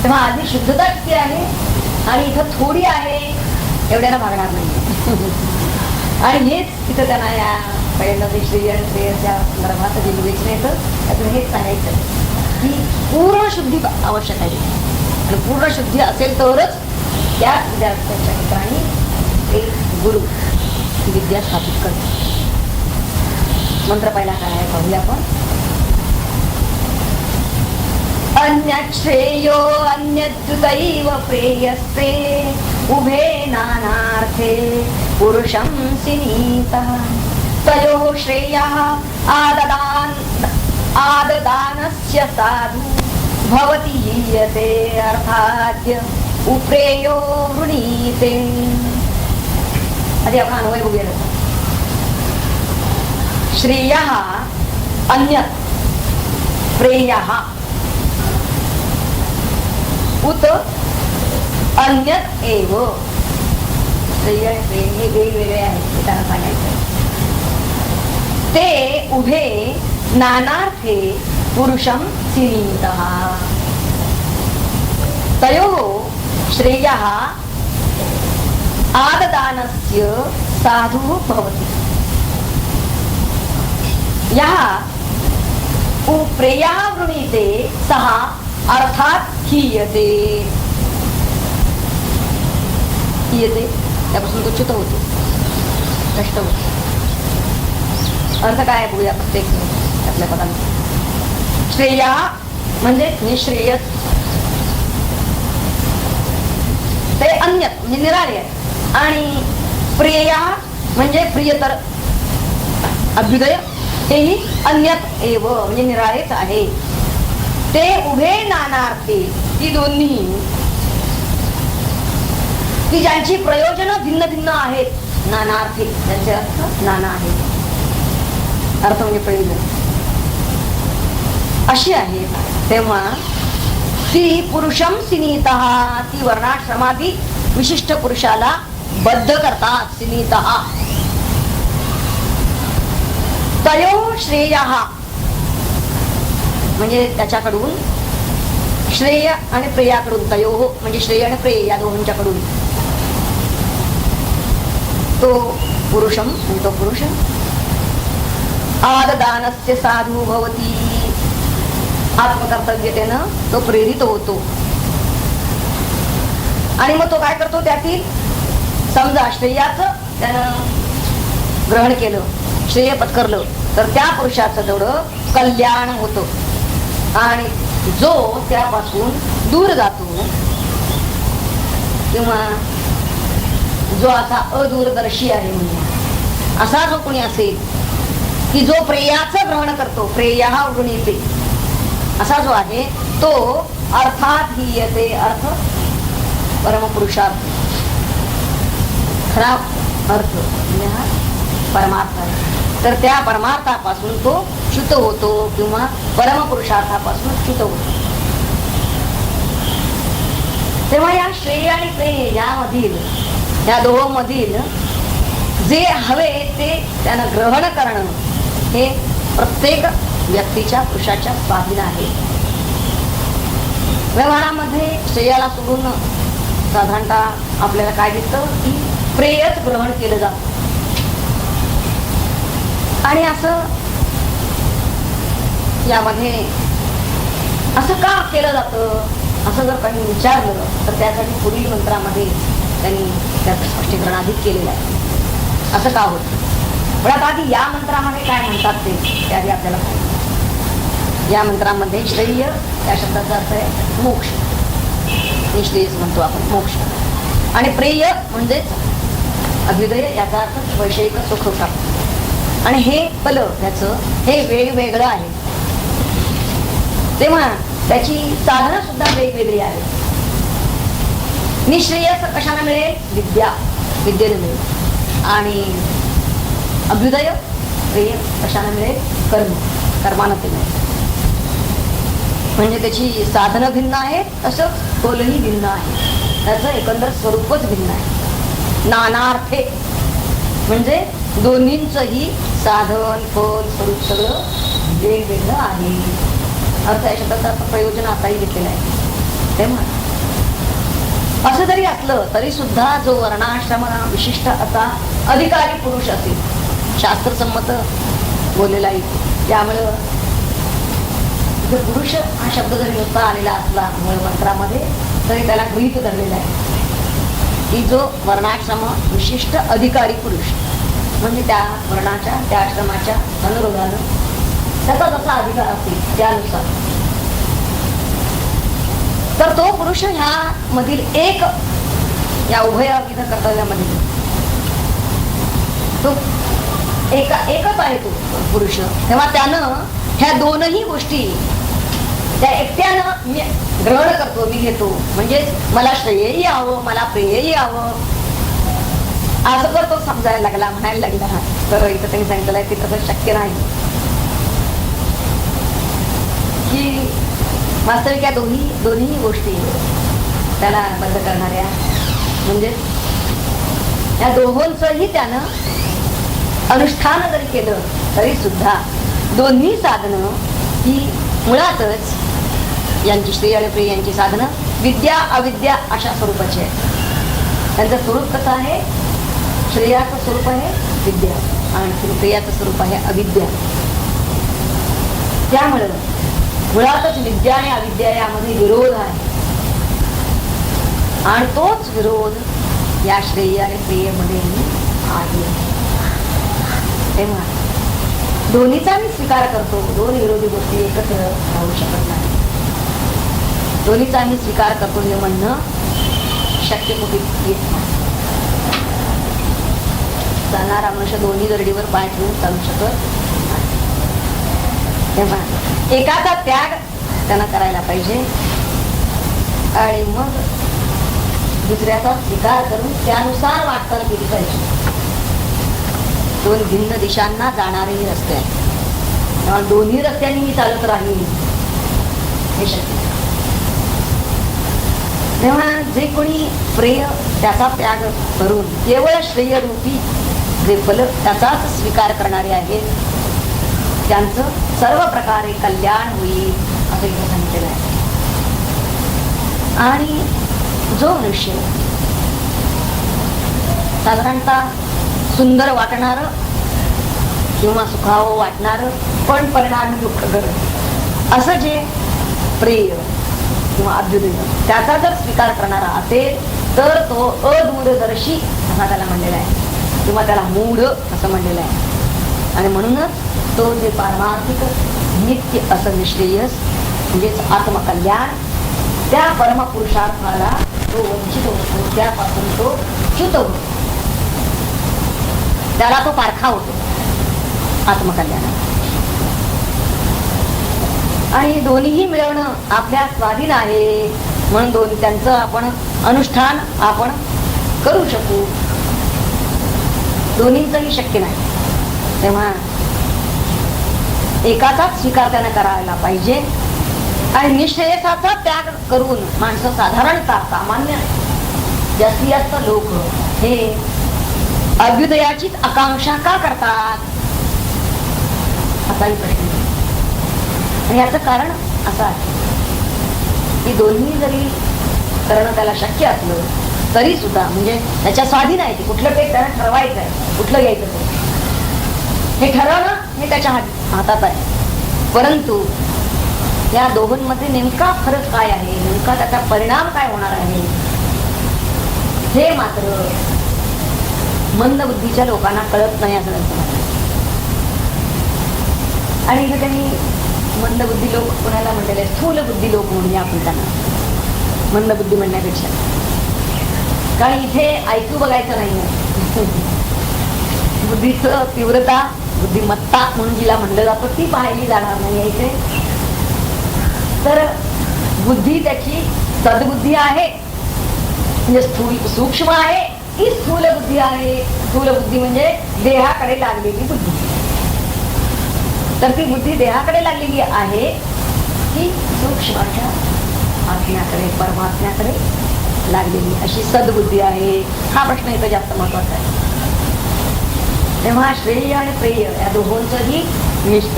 तेव्हा आधी शुद्धता किती आहे आणि इथं थोडी आहे एवढ्याला भागणार नाही. आणि हेच तिथं त्यांना या पहिल्यांदा श्रेय आणि श्रेयच्या संदर्भात जे विवेचन येतं त्यातून हेच सांगायचं की पूर्ण शुद्धी आवश्यक आहे. आणि पूर्ण शुद्धी असेल तरच त्याच विद्यार्थ्याच्या ठिकाणी एक गुरु ही विद्या स्थापित करतो. मंत्र पहिला काय आहे पाहूया आपण. अन्यत् श्रेयो अन्यद्दैव प्रेयस्ते उभे नानार्थे पुरुषं सिनीतः तयोः श्रेयः आददानस्य साधु भवति हीयते अर्थाद्य उप्रेयो वृणीते. आधी आपण अन्वय बघूया. श्रेयः अन्यत् प्रेयः उत अन्यत् एव. श्रेय आणि प्रेय हे वेगवेगळे आहेत हे त्यांना सांगायचं. ते उभे नानार्थे पुरुषं सिनीतः तयोः श्रेयः आददानस्य साधुः भवति. यः उप्रेयः वृणीते सः अर्थात हीयते. हीयते त्यापासून तो च्युत होतो, कष्ट होतो. अर्थ काय बघूया प्रत्येक आपल्या पदांचा. श्रेया म्हणजे निश्रेयस, ते अन्यत म्हणजे निराळे आहे. आणि प्रिया म्हणजे प्रियतर, अभ्युदय हेही अन्यत एव म्हणजे निराळेच आहे. ते उभे नानार्थी ही दोन्ही की ज्यांची प्रयोजन भिन्न भिन्न आहेत. नानार्थी त्यांचे अर्थ नाना आहेत. अर्थ म्हणजे प्रयोजन अशी आहे. तेव्हा ती पुरुषम सिनीतः ती वर्णाश्रमादी विशिष्ट पुरुषाला बद्ध करतात. सिनीतः तयो श्रेयः म्हणजे त्याच्याकडून, श्रेय आणि प्रेयाकडून, तयो म्हणजे श्रेय आणि प्रेय या दोघांच्याकडून तो पुरुषम म्हणजे तो पुरुष आददानस्य साधू भवती आत्मकर्तव्यतेनं तो प्रेरित होतो. आणि मग तो काय करतो, त्यातील समजा श्रेयाचं त्यानं ग्रहण केलं, श्रेय पत्करलं तर त्या पुरुषाचं तेवढं कल्याण होतं. आणि जो त्यापासून दूर जातो किंवा जो असा अदूरदर्शी आहे म्हणजे असा जो कोणी असेल की जो प्रेयाचं ग्रहण करतो, प्रेयः वृणीते असा जो आहे तो अर्थात हीयते. अर्थ परमपुरुषार्थ, खरा अर्थ म्हणजे हा परमार्थ आहे. तर त्या परमार्थापासून तो च्युत होतो किंवा परमपुरुषार्थापासून च्युत होतो. तेव्हा या श्रेय आणि प्रेय यामधील, या दोहोमधील जे हवे ते त्यानं ग्रहण करणं हे प्रत्येक व्यक्तीच्या पुरुषाच्या स्वाधीन आहे. व्यवहारामध्ये श्रेयाला सोडून साधारणतः आपल्याला काय दिसतं की प्रेयच ग्रहण केलं जातं. आणि असं यामध्ये असं का केलं जातं असं जर काही विचारलं तर त्यासाठी पुढील मंत्रामध्ये त्यांनी त्याचं स्पष्टीकरण अधिक केलेलं आहे. असं का होतं पण आता आधी या मंत्रामध्ये काय म्हणतात ते आधी आपल्याला पाहिजे. या मंत्रामध्ये श्रेय या शब्दाचा अर्थ आहे मोक्ष, निश्रेयस म्हणतो आपण मोक्ष. आणि प्रेय म्हणजेच अभ्युदय याचा अर्थ वैषयिक सुख प्राप्त. आणि हे फल त्याचं हे वेगवेगळं आहे. तेव्हा त्याची साधनं सुद्धा वेगवेगळी आहेत. निश्रेयस कशाने मिळेल, विद्येने मिळेल. आणि अभ्युदय प्रेय कशाने मिळेल, कर्मानं ते मिळेल. म्हणजे त्याची साधनं भिन्न आहेत, तसंच फलही भिन्न आहे. त्याचं एकंदर स्वरूपच भिन्न आहे. नानार्थे म्हणजे दोन्हींचही साधन फल स्वरूप सगळं वेगवेगळं आहे. अर्थ या शब्दाचा प्रयोजन आताही घेतलेलं आहे. तेव्हा असं जरी असलं तरी सुद्धा जो वर्णाश्रम विशिष्ट असा अधिकारी पुरुष असेल, शास्त्रसंमत बोललेला आहे, त्यामुळं पुरुष हा शब्द जरी नुसता आलेला असला मंत्रामध्ये तरी त्याला गृहीत धरलेला आहे. की जो वर्णाश्रम विशिष्ट अधिकारी पुरुष, म्हणजे त्या वर्णाच्या त्या आश्रमाच्या अनुरोधानं त्याचा जसा अधिकार असतील त्यानुसार, तर तो पुरुष ह्या मधील एक या उभयविध कर्तव्यामध्ये तो एकच आहे तो पुरुष. तेव्हा त्यानं ह्या दोनही गोष्टी त्या एकट्यानं मी ग्रहण करतो, मी घेतो. म्हणजे मला श्रेयही हवं, मला प्रेयही हवं, असं जर तो समजायला लागला, म्हणायला लागला, तर इथं त्यांनी सांगितलं आहे की तसं शक्य नाही. की वास्तविक या दोन्ही गोष्टी त्याला बंद करणाऱ्या, म्हणजे या दोहोंचंही त्यानं अनुष्ठान जरी केलं तरी सुद्धा दोन्ही साधनं ही मुळातच यांची श्रेय आणि प्रिय यांची साधनं विद्या अविद्या अशा स्वरूपाची आहे. त्यांचं स्वरूप कसं आहे? श्रेयाचं स्वरूप आहे विद्या आणि प्रियाचं स्वरूप आहे अविद्या. त्यामुळं मुळातच विद्या आणि अविद्या यामध्ये विरोध आहे आणि तोच विरोध या श्रेय आणि प्रियमध्येही आहे. तेव्हा दोन्हीचा मी स्वीकार करतो. दोन विरोधी गोष्टी एकत्र राहू शकत नाही. दोन्हीचा मी स्वीकार करतो हे म्हणणं शक्य कुठे येत नाही. चालणारा मनुष्य दोन्ही गरडीवर पाय ठेवून चालू शकत नाही. तेव्हा एकाचा त्याग त्यांना करायला पाहिजे आणि मग दुसऱ्याचा स्वीकार करून त्यानुसार वाटचाल केली पाहिजे. दोन भिन्न दिशांना जाणारेही रस्ते आहेत, तेव्हा दोन्ही रस्त्यांनी मी चालत राहील हे शक्य. तेव्हा जे कोणी प्रेय त्याचा त्याग करून केवळ श्रेयरूपी जे फल त्याचाच स्वीकार करणारे आहेत त्यांचं सर्व प्रकारे कल्याण होईल असं इथं सांगितलेलं आहे. आणि जो मनुष्य साधारणतः सुंदर वाटणार किंवा सुखावं वाटणार पण परिणामी दुःखकर असं जे प्रेय किंवा अभ्युदय त्याचा जर स्वीकार करणारा असेल तर तो अदूरदर्शी असा त्याला म्हणलेला आहे किंवा त्याला मूढ असं म्हणलेलं आहे. आणि म्हणूनच तो जे पारमार्थिक नित्य असं निश्रेयस म्हणजेच आत्मकल्याण त्या परमपुरुषार्थाला तो वंचित होतो, त्यापासून तो च्युत होतो, त्याला तो पारखा होतो आत्मकल्याणात. आणि दोन्हीही मिळवणं आपल्या स्वाधीन आहे म्हणून त्यांचं आपण अनुष्ठान आपण करू शकू. दोन्हींचंही शक्य नाही. तेव्हा एकाचाच स्वीकार त्यानं करायला पाहिजे. आणि निश्रेयसाचा त्याग करून माणसं साधारणतः सामान्य जास्तीत जास्त लोक हे अभ्युदयाचीच आकांक्षा का करतात असाही प्रश्न. आणि याचं कारण असं आहे की दोन्ही जरी करणं त्याला शक्य असलं तरी सुद्धा म्हणजे त्याच्या स्वाधीन आहे. कुठलं पेट त्याला ठरवायचं आहे, कुठलं घ्यायचं ते हे ठरवणं हे त्याच्या हातात आहे. परंतु या दोघांमध्ये नेमका फरक काय आहे, नेमका त्याचा परिणाम काय होणार आहे हे मात्र मंद बुद्धीच्या लोकांना कळत नाही असं त्यांचं म्हणणं. आणि इथे त्यांनी मंद बुद्धी लोक कोणाला म्हटलेले, स्थूल बुद्धी लोक म्हणून आपण त्यांना मंद बुद्धी म्हणण्यापेक्षा, कारण इथे ऐकू बघायचं नाही. बुद्धीचं तीव्रता बुद्धिमत्ता म्हणून जिला म्हणलं जातं ती पाहिली जाणार नाही इथे. तर बुद्धी त्याची सद्बुद्धी आहे म्हणजे स्थूल सूक्ष्म आहे ही स्थूल बुद्धी आहे. स्थूल बुद्धी म्हणजे देहाकडे लागलेली बुद्धी. तर ती बुद्धी देहाकडे लागलेली आहे की सूक्ष्माच्या आत्म्याकडे परमात्म्याकडे लागलेली अशी सद्बुद्धी आहे. हा प्रश्न इथं जास्त महत्वाचा आहे. तेव्हा श्रेय आणि प्रेय या दोहोंचंही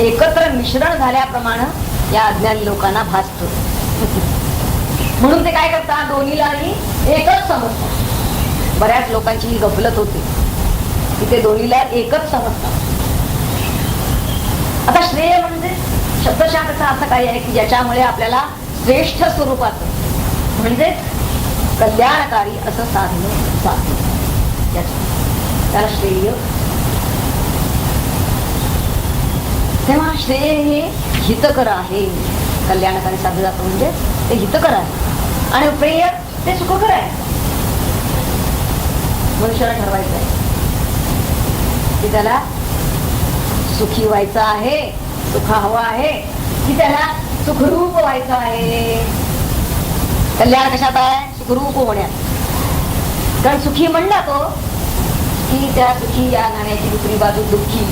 एकत्र मिश्रण झाल्याप्रमाणे या अज्ञानी लोकांना भासतो. म्हणून ते काय करतात, दोन्हीलाही एकच समजतात. बऱ्याच लोकांची ही गफलत होते की ते दोन्हीला एकच समजतात. आता श्रेय म्हणजे शब्दशः त्याचा अर्थ काय आहे की ज्याच्यामुळे आपल्याला श्रेष्ठ स्वरूपाचं म्हणजे कल्याणकारी असं साधलं जातं. त्याला श्रेय. तेव्हा श्रेय हे हितकर आहे. कल्याणकारी साधलं जातं म्हणजे ते हितकर आहे आणि प्रेय ते सुखकर आहे. मनुष्याला ठरवायचं आहे की त्याला सुखी व्हायचं आहे, सुख हवं आहे, की त्याला सुखरूप व्हायचं आहे. कल्याण कशात आहे? सुखरूप होण्यात. कारण सुखी म्हणला तो की त्या सुखी या नाण्याची दुसरी बाजू दुःखी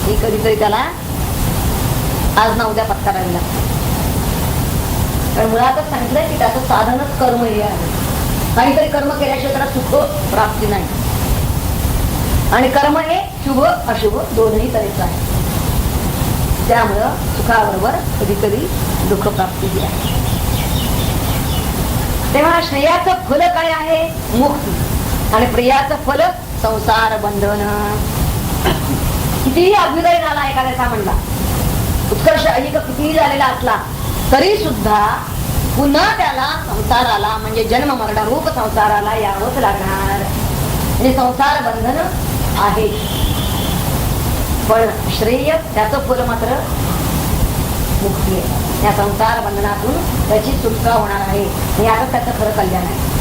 ही कधीतरी त्याला आज ना उद्या पत्करावी लागते. कारण मुळातच सांगितलंय की त्याचं साधनच कर्म हे आहे. काहीतरी कर्म केल्याशिवाय त्याला सुख प्राप्ती नाही. आणि कर्म हे शुभ अशुभ दोन्ही तऱ्हेचं आहे. त्यामुळं सुखाबरोबर कधी कधी दुःख प्राप्ती ही आहे. तेव्हा श्रेयाचं फल काय आहे? मुक्ती. आणि प्रियाचं फल संसार बंधन. कितीही अभ्युदय झाला एखाद्याचा म्हणला, उत्कर्ष अधिक कितीही झालेला असला तरी सुद्धा पुन्हा त्याला संसाराला म्हणजे जन्म मरण रूप संसाराला यावंच लागणार. म्हणजे संसार बंधन आहे. पण श्रेय त्याचं फल मात्र मुक्ती आहे. या संसार बंधनातून त्याची सुटका होणार आहे. हे आता त्याचं खरं कल्याण आहे.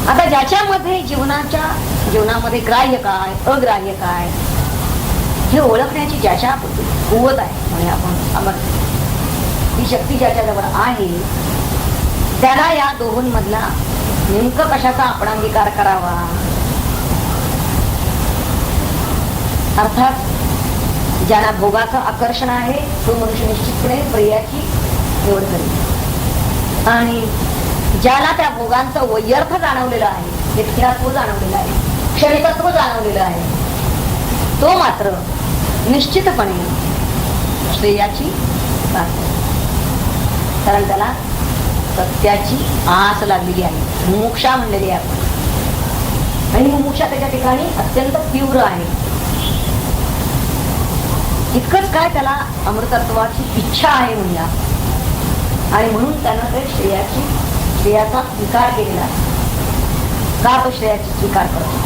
आता ज्याच्यामध्ये जीवनामध्ये ग्राह्य काय अग्राह्य काय हे ओळखण्याची ज्याच्या कुवत आहे म्हणजे आपण सामर्थ्य ही शक्ती ज्याच्याजवळ आहे त्याला या दोहोंमधला नेमकं कशाचा आपण अंगीकार करावा. अर्थात ज्याला भोगाचं आकर्षण आहे तो मनुष्य निश्चितपणे प्रियाची निवड करेल. आणि ज्याला त्या भोगांचं वैयर्थ जाणवलेलं आहे, मिथ्यात्व जाणवलेलं आहे, क्षणिकत्व जाणवलेलं आहे, तो मात्र निश्चितपणे श्रेयाची प्रार्थना. कारण त्याला सत्याची आस लागलेली आहे, मुमुक्षा म्हणलेली आहे आपण. आणि मुमुक्षा त्याच्या ठिकाणी अत्यंत तीव्र आहे. इतकंच काय त्याला अमृतत्वाची इच्छा आहे म्हणूया. आणि म्हणून त्यानं ते श्रेयाचा स्वीकार केलेला का तो श्रेयाची स्वीकार करतो.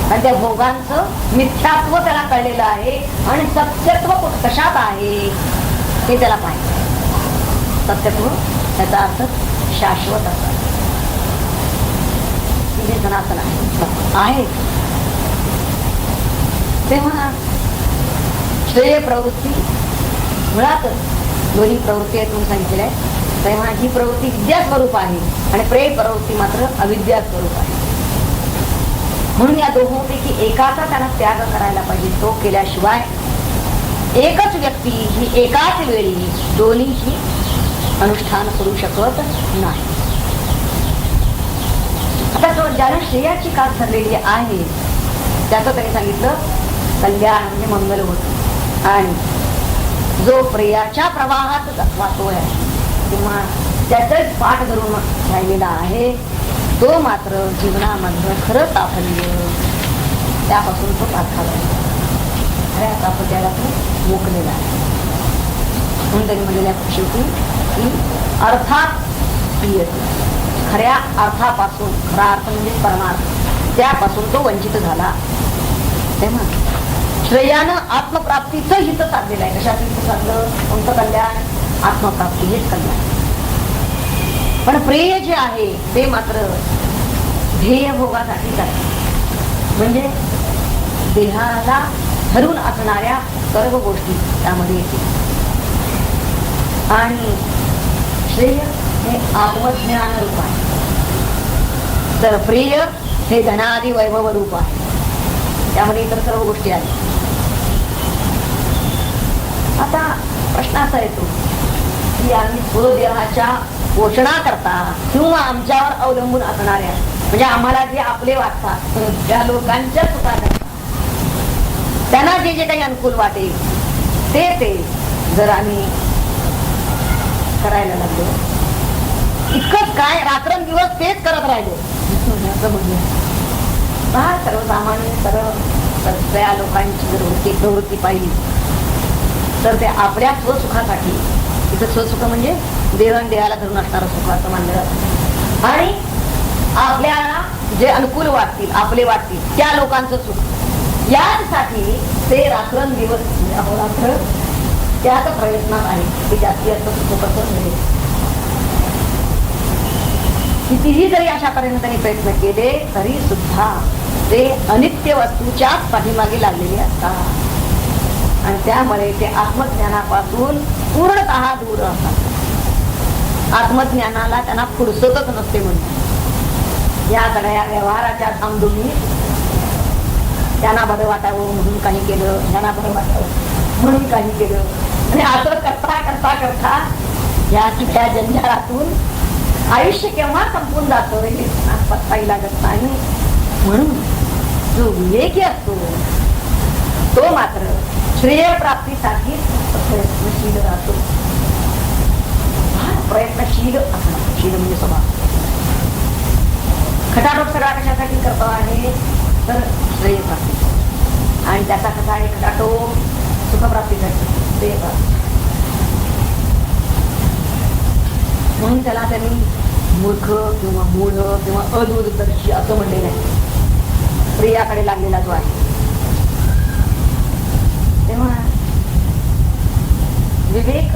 आणि त्या भोगांचं मिथ्यात्व त्याला कळलेलं आहे आणि सत्यत्व कशात आहे हे त्याला पाहिजे. सत्यत्व याचा अर्थ शाश्वत असतात, म्हणजे सनातन आहे. तेव्हा श्रेय प्रवृत्ती मुळातच दोन्ही प्रवृत्ती आहेत म्हणून सांगितलेल्या आहे. तेव्हा ही प्रवृत्ती विद्या स्वरूप आहे आणि प्रेय प्रवृत्ती मात्र अविद्या स्वरूप आहे. म्हणून या दोहोंपैकी एकाचा त्याला त्याग करायला पाहिजे. तो केल्याशिवाय एकच व्यक्ती ही एकाच वेळी दोन्हीही अनुष्ठान करू शकत नाही. आता तो ज्याला श्रेयाची कास धरलेली आहे त्याचं त्यांनी सांगितलं कल्याण म्हणजे मंगल होत. आणि जो प्रियाच्या प्रवाहात वाहतोय किंवा त्याच पाठ धरून राहिलेला आहे तो मात्र जीवनामधलं खरं साफल्य त्यापासून तो पाठावा खऱ्या साफल्याला तो मोकलेला आहे. म्हणून त्यांनी म्हणलेल्या शेवटी की अर्थात खऱ्या अर्थापासून, खरा अर्थ म्हणजे परमार्थ, त्यापासून तो वंचित झाला. तेव्हा श्रेयानं आत्मप्राप्तीचं हित साधलेलं आहे. कशात हित साधलं? कोणतं कल्याण? आत्मप्राप्ती हेच कल्याण. पण प्रेय जे आहे ते मात्र ध्येय भोगासाठीच आहे. म्हणजे देहाला धरून असणाऱ्या सर्व गोष्टी त्यामध्ये येतील. आणि श्रेय हे आत्मज्ञान रूप आहे, तर प्रिय हे धनादी वैभव रूप आहे. त्यामध्ये इतर सर्व गोष्टी आहेत. आता प्रश्न असा येतो की आम्ही स्वदेहाच्या पोषणा करता किंवा आमच्यावर अवलंबून असणाऱ्या म्हणजे आम्हाला जे आपले वाटतात त्या लोकांच्या सुखाकरता त्यांना जे जे काही अनुकूल वाटेल ते जर आम्ही करायला लागलो, इतकंच काय रात्रंदिवस तेच करत राहिलो असं म्हणून सर्वसामान्य सगळ्या लोकांची जर प्रवृत्ती पाहिली तर ते आपल्या स्वसुखासाठी, तिथं स्वसुख म्हणजे देहन देहाला धरून असणारं सुख असं मानलं जातं. आणि आपल्याला जे अनुकूल वाटतील, आपले वाटतील त्या लोकांचं सुख, यासाठी ते रात्रंदिवस अहोरात्र त्याच प्रयत्नात आहे की जास्तीत जास्त सुख कसं मिळेल. कितीही जरी अशा पर्यंत त्यांनी प्रयत्न केले तरी सुद्धा ते अनित्य वस्तूच्याच पाठीमागे लागलेले असतात आणि त्यामुळे ते आत्मज्ञानापासून पूर्णतः दूर असतात. आत्मज्ञानाला त्यांना फुरसतच नसते म्हणून या सगळ्या व्यवहाराच्या धामधुमी त्यांना बरं वाटावं म्हणून काही केलं, त्यांना बरं वाटावं म्हणून काही केलं आणि असं करता करता करता या तिथ्या जंजाळातून आयुष्य केव्हा संपून जातं हे पत्ताही लागत नाही. म्हणून जो विवेकी असतो तो मात्र श्रेय प्राप्तीसाठी प्रयत्नशील राहतो. प्रयत्नशील असणार, शील म्हणजे स्वभाव. खटाटोप सगळा कशासाठी करतो आहे तर श्रेय प्राप्ती, आणि त्याचा कसा आहे खटाटोप सुखप्राप्तीसाठी, श्रेय प्राप्ती. म्हणून त्याला त्यांनी मूर्ख किंवा मूढ किंवा अदूरदर्शी असं म्हणलेलं आहे. प्रियाकडे लागलेला जो आहे तेव्हा विवेक